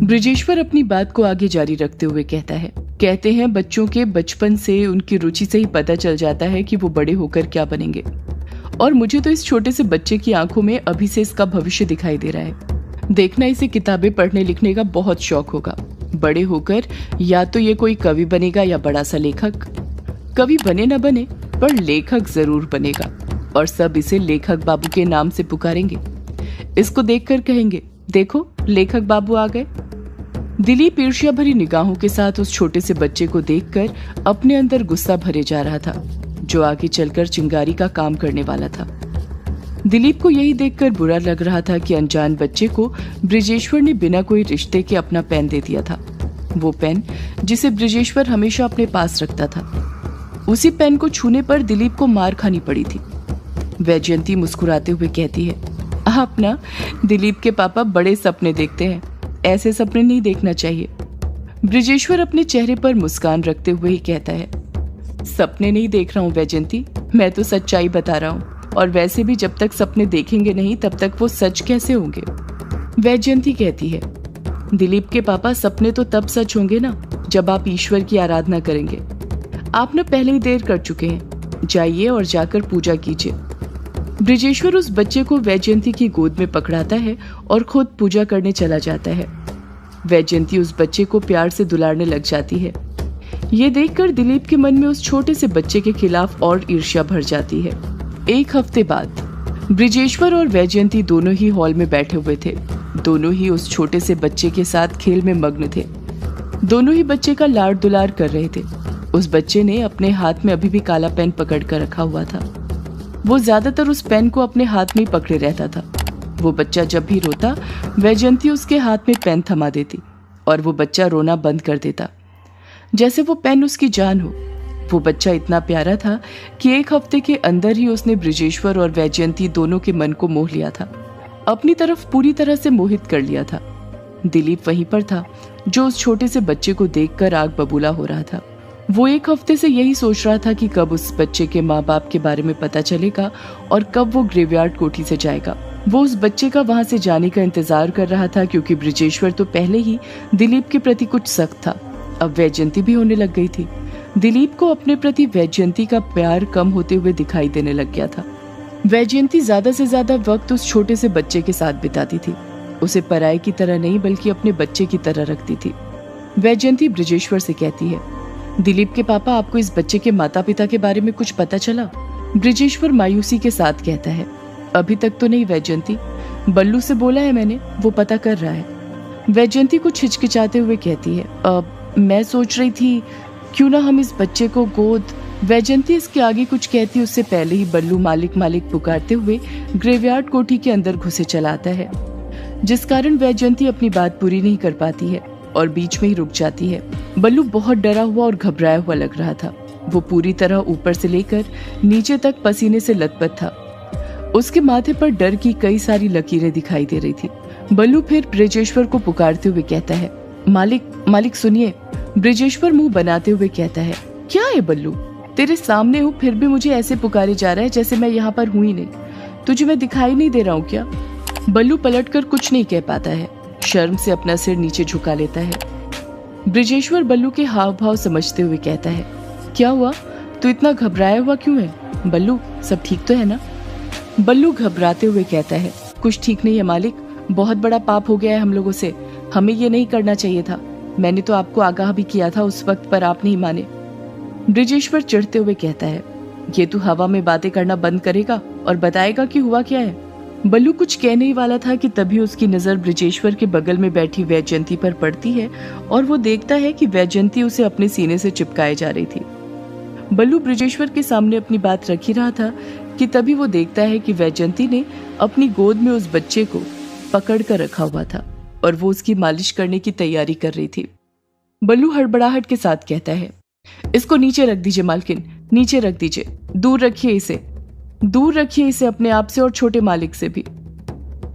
ब्रिजेश्वर अपनी बात को आगे जारी रखते हुए कहते हैं बच्चों के बचपन से उनकी रुचि से ही पता चल जाता है कि वो बड़े होकर क्या बनेंगे। और मुझे तो इस छोटे से बच्चे की आंखों में अभी से इसका भविष्य दिखाई दे रहा है। देखना इसे किताबें पढ़ने लिखने का बहुत शौक होगा। बड़े होकर या तो ये कोई कवि बनेगा या बड़ा सा लेखक। कवि बने न बने पर लेखक जरूर बनेगा और सब इसे लेखक बाबू के नाम से पुकारेंगे। इसको देखकर कहेंगे, देखो लेखक बाबू आ गए। दिलीप ईर्ष्या भरी निगाहों के साथ उस छोटे से बच्चे को देखकर अपने अंदर गुस्सा भरे जा रहा था, जो आगे चलकर चिंगारी का काम करने वाला था। दिलीप को यही देखकर बुरा लग रहा था कि अनजान बच्चे को ब्रिजेश्वर ने बिना कोई रिश्ते के अपना पेन दे दिया था। वो पेन जिसे ब्रिजेश्वर हमेशा अपने पास रखता था। उसी पेन को छूने पर दिलीप को मार खानी पड़ी थी। वैजयंती मुस्कुराते हुए कहती है, आप ना दिलीप के पापा बड़े सपने देखते हैं, ऐसे सपने नहीं देखना चाहिए। ब्रिजेश्वर अपने चेहरे पर मुस्कान रखते हुए ही कहता है, सपने नहीं देख रहा हूँ वैजयंती, मैं तो सच्चाई बता रहा हूँ। और वैसे भी जब तक सपने देखेंगे नहीं तब तक वो सच कैसे होंगे। वैजयंती कहती है, दिलीप के पापा सपने तो तब सच होंगे ना जब आप ईश्वर की आराधना करेंगे। आप ना पहले ही देर कर चुके हैं, जाइए और जाकर पूजा कीजिए। ब्रिजेश्वर उस बच्चे को वैजयंती की गोद में पकड़ाता है और खुद पूजा करने चला जाता है। वैजयंती उस बच्चे को प्यार से दुलारने लग जाती है। ये देखकर दिलीप के मन में उस छोटे से बच्चे के खिलाफ और ईर्ष्या भर जाती है। एक हफ्ते बाद ब्रिजेश्वर और वैजयंती दोनों ही हॉल में बैठे हुए थे। दोनों ही उस छोटे से बच्चे के साथ खेल में मग्न थे। दोनों ही बच्चे का लाड़ दुलार कर रहे थे। उस बच्चे ने अपने हाथ में अभी भी काला पेन पकड़ कर रखा हुआ था। वो ज्यादातर उस पेन को अपने हाथ में ही पकड़े रहता था। वो बच्चा जब भी रोता, वैजयंती उसके हाथ में पेन थमा देती और वो बच्चा रोना बंद कर देता, जैसे वो पेन उसकी जान हो। वो बच्चा इतना प्यारा था कि एक हफ्ते के अंदर ही उसने ब्रिजेश्वर और वैजयंती दोनों के मन को मोह लिया था, अपनी तरफ पूरी तरह से मोहित कर लिया था। दिलीप वहीं पर था, जो उस छोटे से बच्चे को देखकर आग बबूला हो रहा था। वो एक हफ्ते से यही सोच रहा था कि कब उस बच्चे के माँ बाप के बारे में पता चलेगा और कब वो ग्रेवयार्ड कोठी से जाएगा। वो उस बच्चे का वहां से जाने का इंतजार कर रहा था, क्योंकि ब्रिजेश्वर तो पहले ही दिलीप के प्रति कुछ सख्त था। अब वैजयंती भी होने लग गई थी। दिलीप को अपने प्रति वैजयंती का प्यार कम होते हुए दिखाई देने लग गया था। वैजयंती ज्यादा से ज्यादा वक्त उस छोटे से बच्चे के साथ बिताती थी। उसे पराये की तरह नहीं बल्कि अपने बच्चे की तरह रखती थी। वैजयंती ब्रिजेश्वर से कहती है, दिलीप के पापा, आपको इस बच्चे के माता पिता के बारे में कुछ पता चला? ब्रिजेश्वर मायूसी के साथ कहता है, अभी तक तो नहीं वैजयंती, बल्लू से बोला है मैंने, वो पता कर रहा है। वैजयंती कुछ हिचकिचाते हुए कहती है, मैं सोच रही थी क्यों ना हम इस बच्चे को गोद। वैजयंती इसके आगे कुछ कहती उससे पहले ही बल्लू मालिक मालिक पुकारते हुए ग्रेवयार्ड कोठी के अंदर घुसे चला आता है, जिस कारण वैजयंती अपनी बात पूरी नहीं कर पाती है और बीच में ही रुक जाती है। बल्लू बहुत डरा हुआ और घबराया हुआ लग रहा था। वो पूरी तरह ऊपर से लेकर नीचे तक पसीने से लथपथ था। उसके माथे पर डर की कई सारी लकीरें दिखाई दे रही थी। बल्लू फिर ब्रिजेश्वर को पुकारते हुए कहता है, मालिक मालिक सुनिए। ब्रिजेश्वर मुंह बनाते हुए कहता है, क्या है बल्लू, तेरे सामने हूँ फिर भी मुझे ऐसे पुकारे जा रहा है जैसे मैं यहाँ पर हूँ ही नहीं। तुझे मैं दिखाई नहीं दे रहा हूँ क्या? बल्लू पलटकर कुछ नहीं कह पाता है, शर्म से अपना सिर नीचे झुका लेता है। ब्रिजेश्वर बल्लू के हाव भाव समझते हुए कहता है, क्या हुआ, तू इतना घबराया हुआ क्यों है? बल्लू सब ठीक तो है ना? बल्लू घबराते हुए कहता है, कुछ ठीक नहीं है मालिक, बहुत बड़ा पाप हो गया है हम लोगों से, हमें ये नहीं करना चाहिए था। मैंने तो आपको आगाह भी किया था उस वक्त, पर आप नहीं माने। ब्रिजेश्वर चिढ़ते हुए कहता है, ये तू हवा में बातें करना बंद करेगा और बताएगा कि हुआ क्या है? बल्लू कुछ कहने ही वाला था कि तभी उसकी नजर ब्रिजेश्वर के बगल में बैठी वैजयंती पर पड़ती है और वो देखता है कि वैजयंती उसे अपने सीने से चिपकाए जा रही थी। बल्लू ब्रिजेश्वर के सामने अपनी बात रख ही रहा था कि तभी वो देखता है कि वैजयंती ने अपनी गोद में उस बच्चे को पकड़ कर रखा हुआ था और वो उसकी मालिश करने की तैयारी कर रही थी। बल्लू हड़बड़ाहट के साथ कहता है, इसको नीचे रख दीजिए मालकिन, नीचे रख दीजिए, दूर रखिए इसे अपने आप से और छोटे मालिक से भी।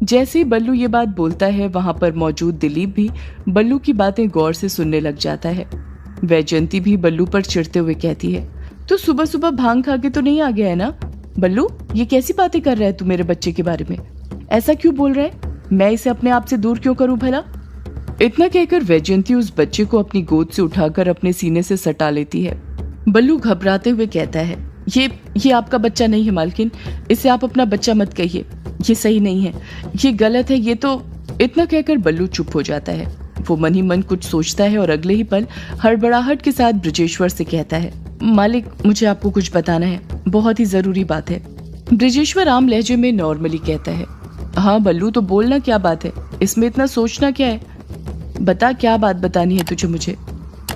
जैसे ही बल्लू ये बात बोलता है, वहां पर मौजूद दिलीप भी बल्लू की बातें गौर से सुनने लग जाता है। वैजयंती भी बल्लू पर चिढ़ते हुए कहती है, तू सुबह सुबह भांग खा के तो नहीं आ गया है ना? बल्लू, ये कैसी बातें कर रहा है तू मेरे बच्चे के बारे में? ऐसा क्यों बोल रहा है? मैं इसे अपने आप से दूर क्यों करूं भला? इतना कहकर वैजयंती उस बच्चे को अपनी गोद से उठाकर अपने सीने से सटा लेती है। बल्लू घबराते हुए कहता है, ये आपका बच्चा नहीं है मालकिन, इसे आप अपना बच्चा मत कहिए, ये सही नहीं है, ये गलत है, ये तो। इतना कहकर बल्लू चुप हो जाता है। वो मन ही मन कुछ सोचता है और अगले ही पल हड़बड़ाहट के साथ ब्रजेश्वर से कहता है, मालिक मुझे आपको कुछ बताना है, बहुत ही जरूरी बात है। ब्रजेश्वर आम लहजे में नॉर्मली कहता है, हाँ बल्लू तो बोलना, क्या बात है, इसमें इतना सोचना क्या है, बता क्या बात बतानी है तुझे मुझे।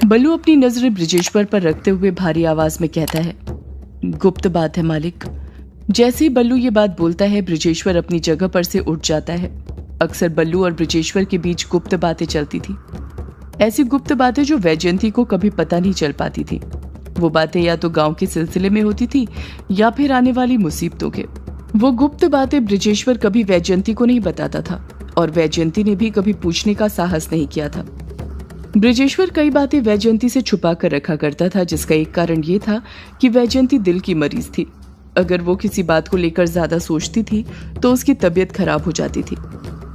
बल्लू अपनी नजरें ब्रजेश्वर पर रखते हुए भारी आवाज में कहता है, गुप्त बात है मालिक। जैसे ही बल्लू ये बात बोलता है ब्रजेश्वर अपनी जगह पर से उठ जाता है। अक्सर बल्लू और ब्रजेश्वर के बीच गुप्त बातें चलती थी, ऐसी गुप्त बातें जो वैजयंती को कभी पता नहीं चल पाती थी। वो बातें या तो गांव के सिलसिले में होती थी या फिर आने वाली मुसीबतों के। वो गुप्त बातें ब्रजेश्वर कभी वैजयंती को नहीं बताता था और वैजयंती ने भी कभी पूछने का साहस नहीं किया था। ब्रजेश्वर कई बातें वैजयंती से छुपा कर रखा करता था, जिसका एक कारण ये था कि वैजयंती दिल की मरीज थी। अगर वो किसी बात को लेकर ज्यादा सोचती थी तो उसकी तबीयत खराब हो जाती थी।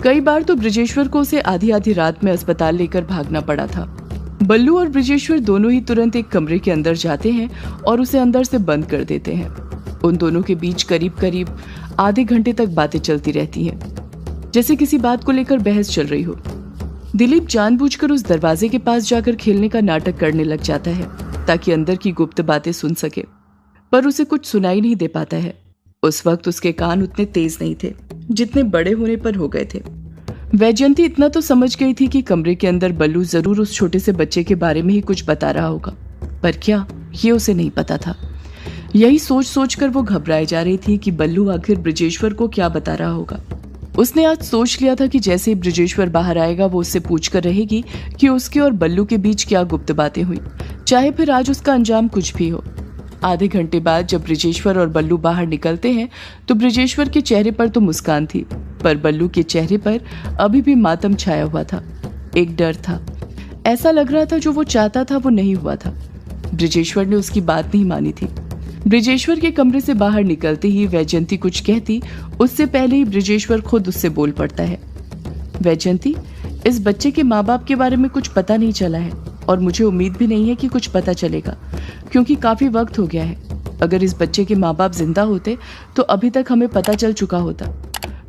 कई बार तो ब्रजेश्वर को उसे आधी आधी रात में अस्पताल लेकर भागना पड़ा था। बल्लू और ब्रजेश्वर दोनों ही तुरंत एक कमरे के अंदर जाते हैं और उसे अंदर से बंद कर देते हैं। उन दोनों के बीच करीब करीब आधे घंटे तक बातें चलती रहती हैं, जैसे किसी बात को लेकर बहस चल रही हो। दिलीप जानबूझकर उस दरवाजे के पास जाकर खेलने का नाटक करने लग जाता है ताकि अंदर की गुप्त बातें सुन सके, पर उसे कुछ सुनाई नहीं दे पाता है। उस वक्त उसके कान उतने तेज नहीं थे जितने बड़े होने पर हो गए थे। वैजयंती इतना तो समझ गई थी कि कमरे के अंदर बल्लू जरूर उस छोटे से बच्चे के बारे में ही कुछ बता रहा होगा, पर क्या, ये उसे नहीं पता था। यही सोच सोच कर वो घबराई जा रही थी कि बल्लू आखिर ब्रजेश्वर को क्या बता रहा होगा। उसने आज सोच लिया था कि जैसे ही ब्रजेश्वर बाहर आएगा वो उससे पूछ कर रहेगी कि उसके और बल्लू के बीच क्या गुप्त बातें हुई, चाहे फिर आज उसका अंजाम कुछ भी हो। आधे घंटे बाद जब ब्रजेश्वर और बल्लू बाहर निकलते हैं तो ब्रजेश्वर के चेहरे पर तो मुस्कान थी, पर बल्लू के चेहरे पर अभी भी मातम छाया हुआ था। एक डर था, ऐसा लग रहा था जो वो चाहता था वो नहीं हुआ था। ब्रजेश्वर ने उसकी बात नहीं मानी थी। ब्रजेश्वर के कमरे से बाहर निकलते ही वैजयंती कुछ कहती, उससे पहले ही ब्रजेश्वर खुद उससे बोल पड़ता है, वैजयंती, इस बच्चे के माँ बाप के बारे में कुछ पता नहीं चला है और मुझे उम्मीद भी नहीं है कि कुछ पता चलेगा, क्योंकि काफी वक्त हो गया है। अगर इस बच्चे के माँ बाप जिंदा होते तो अभी तक हमें पता चल चुका होता।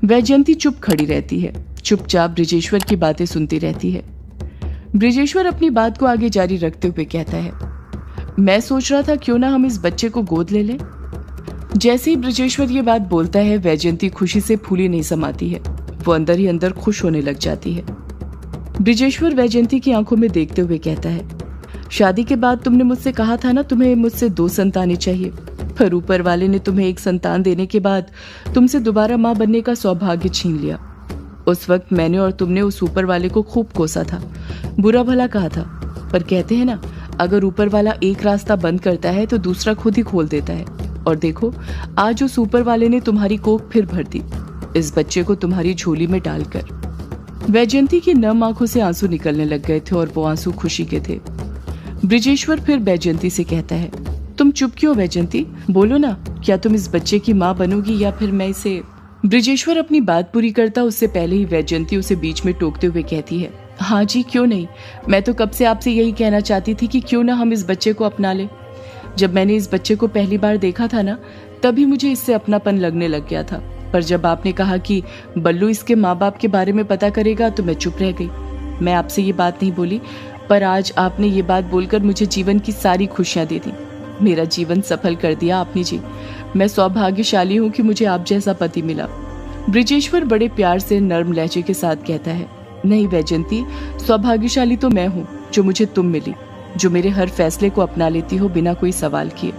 वैजयंती चुप खड़ी रहती है, चुपचाप ब्रजेश्वर की बातें सुनती रहती है। ब्रजेश्वर अपनी बात को आगे जारी रखते हुए कहता है, मैं सोच रहा था क्यों ना हम इस बच्चे को गोद ले लें। जैसे ही ब्रजेश्वर ये बात बोलता है वैजयंती खुशी से फूली नहीं समाती है, वो अंदर ही अंदर खुश होने लग जाती है। ब्रजेश्वर वैजयंती की आंखों में देखते हुए कहता है, शादी के बाद तुमने मुझसे कहा था ना तुम्हें मुझसे 2 संतानें चाहिए, पर ऊपर वाले ने तुम्हें 1 संतान देने के बाद तुमसे दोबारा माँ बनने का सौभाग्य छीन लिया। उस वक्त मैंने और तुमने उस ऊपर वाले को खूब कोसा था, बुरा भला कहा था, पर कहते हैं ना, अगर ऊपर वाला एक रास्ता बंद करता है तो दूसरा खुद ही खोल देता है। और देखो, आज उस ऊपर वाले ने तुम्हारी कोख फिर भर दी, इस बच्चे को तुम्हारी झोली में डालकर। वैजयंती की नम आंखों से आंसू निकलने लग गए थे और वो आंसू खुशी के थे। ब्रजेश्वर फिर वैजयंती से कहता है, तुम चुप क्यों वैजयंती, बोलो ना, क्या तुम इस बच्चे की माँ बनोगी या फिर मैं इसे। ब्रजेश्वर अपनी बात पूरी करता उससे पहले ही वैजयंती उसे बीच में टोकते हुए कहती है, हाँ जी क्यों नहीं, मैं तो कब से आपसे यही कहना चाहती थी कि क्यों ना हम इस बच्चे को अपना ले। जब मैंने इस बच्चे को पहली बार देखा था ना, तभी मुझे इससे अपनापन लगने लग गया था, पर जब आपने कहा कि बल्लू इसके माँ बाप के बारे में पता करेगा तो मैं चुप रह गई। मैं आपसे ये बात नहीं बोली, पर आज आपने ये बात बोलकर मुझे जीवन की सारी खुशियां दे दी। मेरा जीवन सफल कर दिया आपने जी। मैं सौभाग्यशाली हूँ कि मुझे आप जैसा पति मिला। ब्रजेश्वर बड़े प्यार से नर्म लहजे के साथ कहता है, नहीं वैजयंती, सौभाग्यशाली तो मैं हूँ जो मुझे तुम मिली, जो मेरे हर फैसले को अपना लेती हो बिना कोई सवाल किए।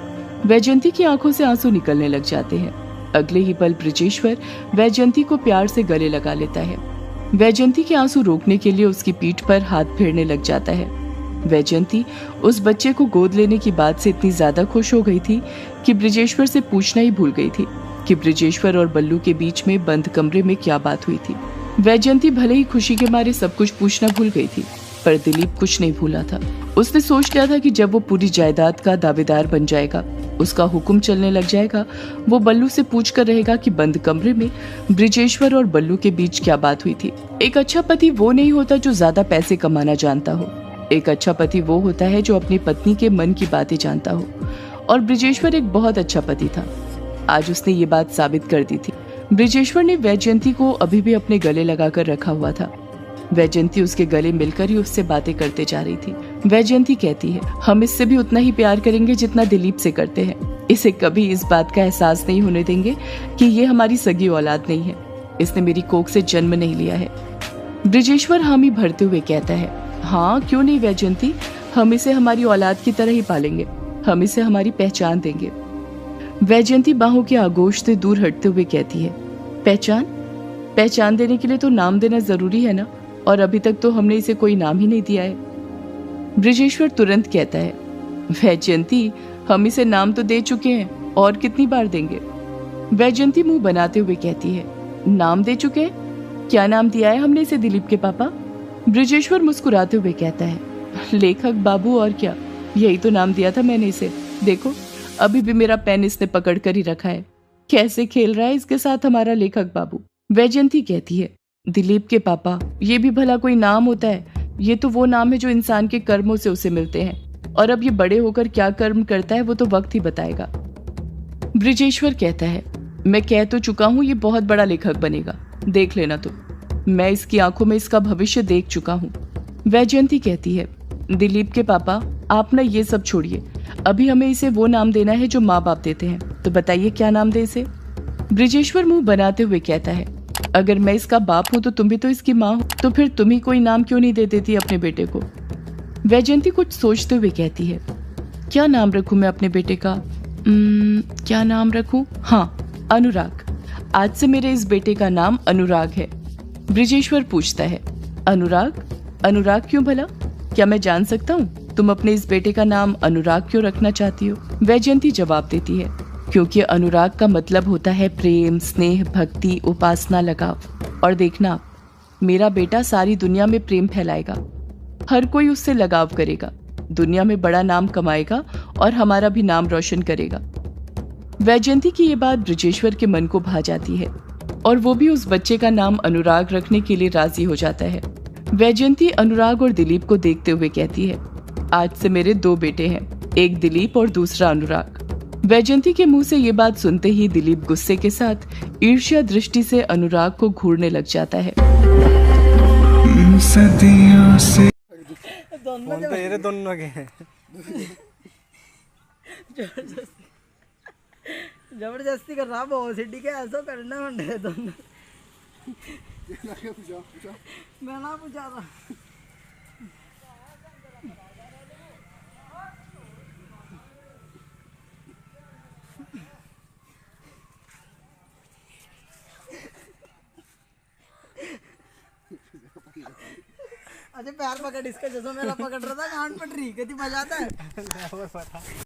वैजयंती की आंखों से आंसू निकलने लग जाते हैं। अगले ही पल ब्रजेश्वर वैजयंती को प्यार से गले लगा लेता है। वैजयंती के आंसू रोकने के लिए उसकी पीठ पर हाथ फेरने लग जाता है। वैजयंती उस बच्चे को गोद लेने की बात से इतनी ज्यादा खुश हो गई थी कि ब्रजेश्वर से पूछना ही भूल गई थी कि ब्रजेश्वर और बल्लू के बीच में बंद कमरे में क्या बात हुई थी। वैजयंती भले ही खुशी के मारे सब कुछ पूछना भूल गई थी, पर दिलीप कुछ नहीं भूला था। उसने सोच लिया था कि जब वो पूरी जायदाद का दावेदार बन जाएगा उसका हुक्म चलने लग जाएगा। वो बल्लू से पूछ कर रहेगा कि बंद कमरे में ब्रिजेश्वर और बल्लू के बीच क्या बात हुई थी। एक अच्छा पति वो नहीं होता जो ज्यादा पैसे कमाना जानता हो। एक अच्छा पति वो होता है जो अपनी पत्नी के मन की बातें जानता हो। और ब्रिजेश्वर एक बहुत अच्छा पति था। आज उसने ये बात साबित कर दी थी। ब्रिजेश्वर ने वैजयंती को अभी भी अपने गले लगाकर रखा हुआ था। वैजयंती उसके गले मिलकर ही उससे बातें करते जा रही थी। वैजयंती कहती है, हम इससे भी उतना ही प्यार करेंगे जितना दिलीप से करते हैं। इसे कभी इस बात का एहसास नहीं होने देंगे कि ये हमारी सगी औलाद नहीं है। इसने मेरी कोख से जन्म नहीं लिया है। ब्रिजेश्वर हामी भरते हुए कहता है, हाँ क्यों नहीं वैजयंती, हम इसे हमारी औलाद की तरह ही पालेंगे। हम इसे हमारी पहचान देंगे। वैजयंती बाहों के आगोश से दूर हटते हुए कहती है, पहचान देने के लिए तो नाम देना जरूरी है ना, और अभी तक तो हमने इसे कोई नाम ही नहीं दिया है। ब्रिजेश्वर तुरंत कहता है, वैजयंती हम इसे नाम तो दे चुके हैं, और कितनी बार देंगे। वैजयंती मुंह बनाते हुए कहती है, नाम दे चुके? क्या नाम दिया है हमने इसे दिलीप के पापा? ब्रिजेश्वर मुस्कुराते हुए कहता है, लेखक बाबू, और क्या, यही तो नाम दिया था मैंने इसे। देखो अभी भी मेरा पेन इसने पकड़ कर ही रखा है। कैसे खेल रहा है इसके साथ हमारा लेखक बाबू। वैजयंती कहती है, दिलीप के पापा, ये भी भला कोई नाम होता है? ये तो वो नाम है जो इंसान के कर्मों से उसे मिलते हैं, और अब ये बड़े होकर क्या कर्म करता है वो तो वक्त ही बताएगा। ब्रिजेश्वर कहता है, मैं कह तो चुका हूँ ये बहुत बड़ा लेखक बनेगा, देख लेना तुम। मैं इसकी आंखों में इसका भविष्य देख चुका हूँ। वैजयंती कहती है, दिलीप के पापा आप ना ये सब छोड़िए, अभी हमें इसे वो नाम देना है जो माँ बाप देते हैं, तो बताइए क्या नाम दे इसे। ब्रिजेश्वर मुंह बनाते हुए कहता है, अगर मैं इसका बाप हूं तो तुम भी तो इसकी माँ हो, तो फिर तुम ही कोई नाम क्यों नहीं दे देती अपने बेटे को। वैजयंती कुछ सोचते हुए कहती है, क्या नाम रखूं मैं अपने बेटे का? क्या नाम रखूं? हाँ, अनुराग। आज से मेरे इस बेटे का नाम अनुराग है। ब्रिजेश्वर पूछता है, अनुराग? अनुराग क्यों भला? क्या मैं जान सकता हूँ तुम अपने इस बेटे का नाम अनुराग क्यों रखना चाहती हो? वैजयंती जवाब देती है, क्योंकि अनुराग का मतलब होता है प्रेम, स्नेह, भक्ति, उपासना, लगाव। और देखना, मेरा बेटा सारी दुनिया में प्रेम फैलाएगा, हर कोई उससे लगाव करेगा, दुनिया में बड़ा नाम कमाएगा और हमारा भी नाम रोशन करेगा। वैजयंती की ये बात ब्रिजेश्वर के मन को भा जाती है और वो भी उस बच्चे का नाम अनुराग रखने के लिए राजी हो जाता है। वैजयंती अनुराग और दिलीप को देखते हुए कहती है, आज से मेरे 2 बेटे हैं, एक दिलीप और दूसरा अनुराग। वैजयंती के मुंह से ये बात सुनते ही दिलीप गुस्से के साथ ईर्ष्या दृष्टि से अनुराग को घूरने लग जाता है। सदियों से दोनों के जबरदस्ती कर रहा बहुत सिटी के ऐसा करना है दोनों। मैं ना पूछा था। अच्छा पैर पकड़ इसका, जैसा मेरा पकड़ रहा था, कान पट रही, कितनी मजा आता है।